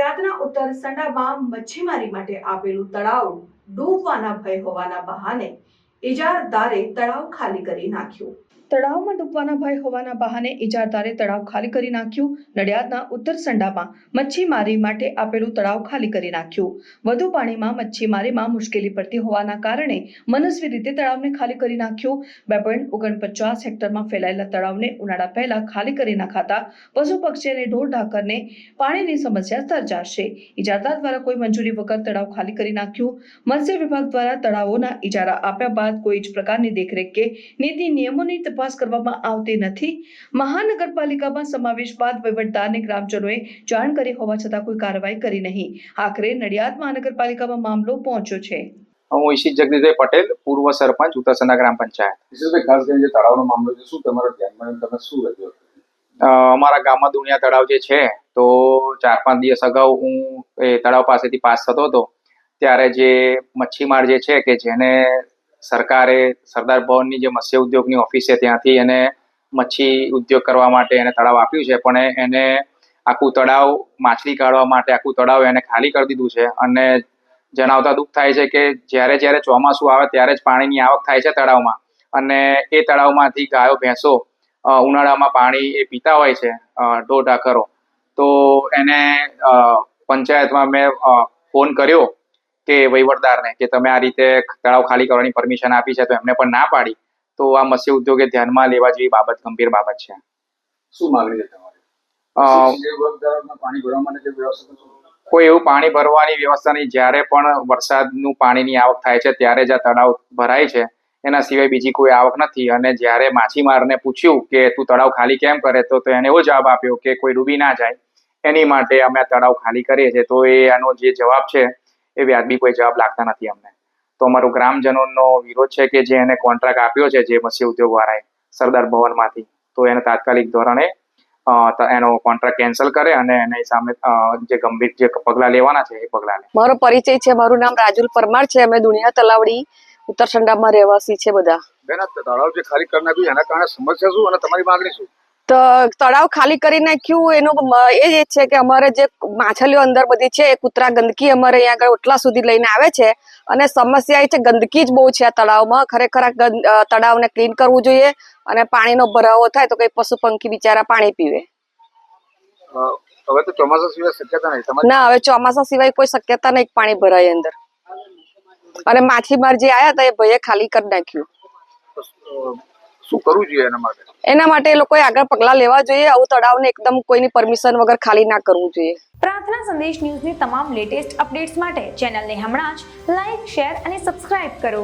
નડિયાદના ઉત્તર સંડામાં મચ્છીમારી માટે આપેલું તળાવ ડૂબવાના ભય હોવાના બહાને ઇજારદારે તળાવ ખાલી કરી નાખ્યું. તળાવમાં ડૂબવાના ભય હોવાના બહાને ઇજારદારે તળાવ ખાલી કરી નાખ્યું. નડિયાદના ઉત્તર સંડામાં મચ્છીમારી માટે આપેલું તળાવ ખાલી કરી નાખ્યું. વધુ પાણીમાં મચ્છીમારીમાં મુશ્કેલી પડતી હોવાના કારણે મનસ્વી રીતે તળાવને ખાલી કરી નાખ્યું. 2.49 હેક્ટરમાં ફેલાયેલા તળાવને ઉનાળા પહેલા ખાલી કરી નાખાતા પશુ પક્ષી અને ઢોર ઢાકરને પાણીની સમસ્યા સર્જાશે. ઇજારદાર દ્વારા કોઈ મંજૂરી વગર તળાવ ખાલી કરી નાખ્યું. મત્સ્ય વિભાગ દ્વારા તળાવોના ઇજારા આપ્યા બાદ કોઈ જ પ્રકારની દેખરેખ કે નીતિ નિયમોની તપાસ કરવામાં આવતી નથી. મહાનગરપાલિકામાં સમાવેશ બાદ વહીવટદારને ગ્રામજનોએ જાણ કરી હોવા છતાં કોઈ કાર્યવાહી કરી નહીં. આખરે નડિયાદ મહાનગરપાલિકામાં મામલો પહોંચ્યો છે. હું ઈશિત જગદીશભાઈ પટેલ, પૂર્વ સરપંચ, ઉત્તરસંડા ગ્રામ પંચાયત. ઈશિતભાઈ, ખાસ કરીને જે તળાવનો મામલો છે, શું તમારા ધ્યાનમાં તમે શું રજૂઆત કરી? અમારા ગામમાં દુનિયા તળાવ જે છે, તો 4-5 દિવસ અગાઉ હું એ તળાવ પાસેથી પાસ થતો હતો ત્યારે જે મચ્છીમાર જે છે કે જેને સરકારે સરદાર ભવનની જે મત્સ્ય ઉદ્યોગની ઓફિસ છે ત્યાંથી એને મચ્છી ઉદ્યોગ કરવા માટે એને તળાવ આપ્યું છે, પણ એને આખું તળાવ માછલી કાઢવા માટે આખું તળાવ એને ખાલી કરી દીધું છે. અને જણાવતા દુઃખ થાય છે કે જ્યારે ચોમાસું આવે ત્યારે જ પાણીની આવક થાય છે તળાવમાં, અને એ તળાવમાંથી ગાયો ભેંસો ઉનાળામાં પાણી એ પીતા હોય છે, ઢોર ઢાકરો. તો એને પંચાયતમાં મેં ફોન કર્યો કે વહીવટદારને કે તમે આ રીતે તળાવ ખાલી કરવાની પરમિશન આપી છે, તો એમને પણ ના પાડી. તો આ મત્સ્ય ઉદ્યોગે ધ્યાનમાં લેવા જેવી બાબત, ગંભીર બાબત છે. શું માંગણી છે તમારી? પાણી ભરવા માટે જે વ્યવસ્થા કોઈ એવું પાણી ભરવાની વ્યવસ્થા નહીં. જ્યારે પણ વરસાદનું પાણીની આવક થાય છે ત્યારે જ આ તળાવ ભરાય છે, એના સિવાય બીજી કોઈ આવક નથી. અને જ્યારે માછીમારને પૂછ્યું કે તું તળાવ ખાલી કેમ કરે, તો એને એવો જવાબ આપ્યો કે કોઈ ડૂબી ના જાય એની માટે અમે આ તળાવ ખાલી કરીએ છીએ. તો આનો જે જવાબ છે એ વ્યાજબી કોઈ જવાબ લાગતા નથી અમને. તો અમારો ગ્રામજનોનો વિરોધ છે કે જે એને કોન્ટ્રાક્ટ આપ્યો છે જે મત્સ્ય ઉદ્યોગ વાળાએ સરદાર ભવનમાંથી, તો એને તાત્કાલિક ધોરણે એનો કોન્ટ્રાક્ટ કેન્સલ કરે અને એની સામે જે ગંભીર જે પગલાં લેવાના છે એ પગલાં લે. મારો પરિચય છે, મારું નામ રાજુલ પરમાર છે. અમે દુનિયા તલાવડી ઉત્તરસંડામાં રહેવાસી છે બધા. બેન, તળાવ જે ખાલી કરી નાખ્યું એના કારણે સમસ્યા શું અને તમારી માંગણી શું? તો તળાવ ખાલી કરી નાખ્યું એનું એ છે કે અમારે જે માછલીઓ અંદર બધી છે એ કૂતરા ગંદકી અમારે અહીંયા આગળ ઓટલા સુધી લઈને આવે છે, અને સમસ્યા એ છે ગંદકી જ બહુ છે આ તળાવમાં. ખરેખર તળાવને ક્લીન કરવું જોઈએ, અને પાણીનો ભરાવો થાય તો કઈ પશુ પંખી બિચારા પાણી પીવે. હવે તો ચોમાસા સિવાય શક્યતા નહીં ના, હવે ચોમાસા સિવાય કોઈ શક્યતા નહીં પાણી ભરાય અંદર. અને માછીમાર જે આયા હતા એ ભાઈએ ખાલી કરી નાખ્યું. શું કરવું જોઈએ એના માટે? એના માટે એ લોકોએ આગળ પગલાં લેવા જોઈએ. આવું તળાવને એકદમ કોઈની પરમિશન વગર ખાલી ના કરવું જોઈએ. પ્રાર્થના સંદેશ ન્યૂઝની તમામ લેટેસ્ટ અપડેટ્સ માટે ચેનલને હમણાં જ લાઈક, શેર અને સબસ્ક્રાઇબ કરો.